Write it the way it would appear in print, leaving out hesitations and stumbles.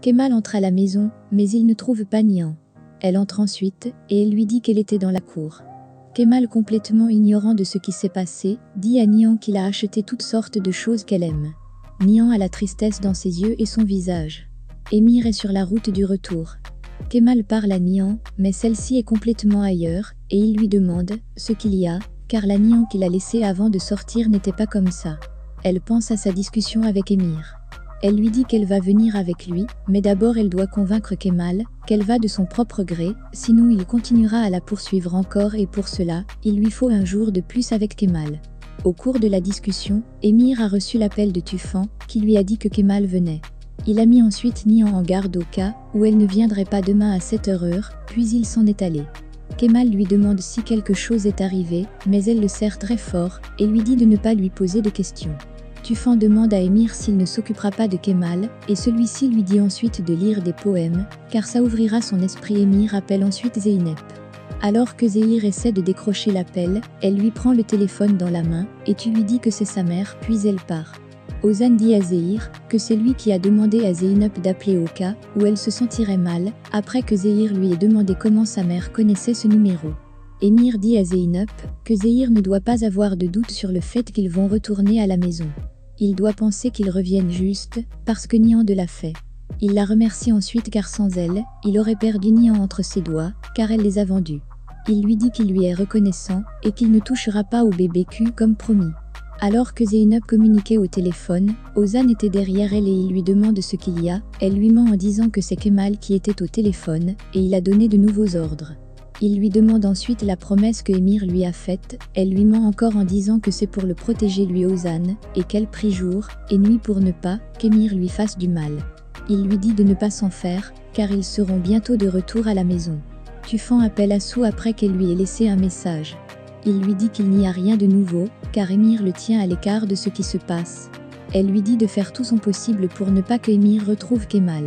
Kemal entre à la maison, mais il ne trouve pas Nihan. Elle entre ensuite, et elle lui dit qu'elle était dans la cour. Kemal, complètement ignorant de ce qui s'est passé, dit à Nihan qu'il a acheté toutes sortes de choses qu'elle aime. Nihan a la tristesse dans ses yeux et son visage. Émir est sur la route du retour. Kemal parle à Nihan, mais celle-ci est complètement ailleurs, et il lui demande ce qu'il y a, car la Nihan qu'il a laissée avant de sortir n'était pas comme ça. Elle pense à sa discussion avec Émir. Elle lui dit qu'elle va venir avec lui, mais d'abord elle doit convaincre Kemal qu'elle va de son propre gré, sinon il continuera à la poursuivre encore et pour cela, il lui faut un jour de plus avec Kemal. Au cours de la discussion, Émir a reçu l'appel de Tufan, qui lui a dit que Kemal venait. Il a mis ensuite Nihan en garde au cas où elle ne viendrait pas demain à 7h, puis il s'en est allé. Kemal lui demande si quelque chose est arrivé, mais elle le serre très fort et lui dit de ne pas lui poser de questions. Tufan demande à Émir s'il ne s'occupera pas de Kemal, et celui-ci lui dit ensuite de lire des poèmes, car ça ouvrira son esprit. Émir appelle ensuite Zeynep. Alors que Zéhir essaie de décrocher l'appel, elle lui prend le téléphone dans la main, et tu lui dis que c'est sa mère, puis elle part. Ozan dit à Zéhir que c'est lui qui a demandé à Zeynep d'appeler au cas où elle se sentirait mal, après que Zéhir lui ait demandé comment sa mère connaissait ce numéro. Émir dit à Zeynep que Zéhir ne doit pas avoir de doute sur le fait qu'ils vont retourner à la maison. Il doit penser qu'ils reviennent juste, parce que Nihan l'a fait. Il la remercie ensuite car sans elle, il aurait perdu Nihan entre ses doigts, car elle les a vendus. Il lui dit qu'il lui est reconnaissant, et qu'il ne touchera pas au bébé Q comme promis. Alors que Zeynep communiquait au téléphone, Ozan était derrière elle et il lui demande ce qu'il y a, elle lui ment en disant que c'est Kemal qui était au téléphone, et il a donné de nouveaux ordres. Il lui demande ensuite la promesse que Émir lui a faite, elle lui ment encore en disant que c'est pour le protéger lui Ozan, et qu'elle prie jour et nuit pour ne pas qu'Émir lui fasse du mal. Il lui dit de ne pas s'en faire, car ils seront bientôt de retour à la maison. Tufan appelle Assou après qu'elle lui ait laissé un message. Il lui dit qu'il n'y a rien de nouveau, car Émir le tient à l'écart de ce qui se passe. Elle lui dit de faire tout son possible pour ne pas que Émir retrouve Kemal.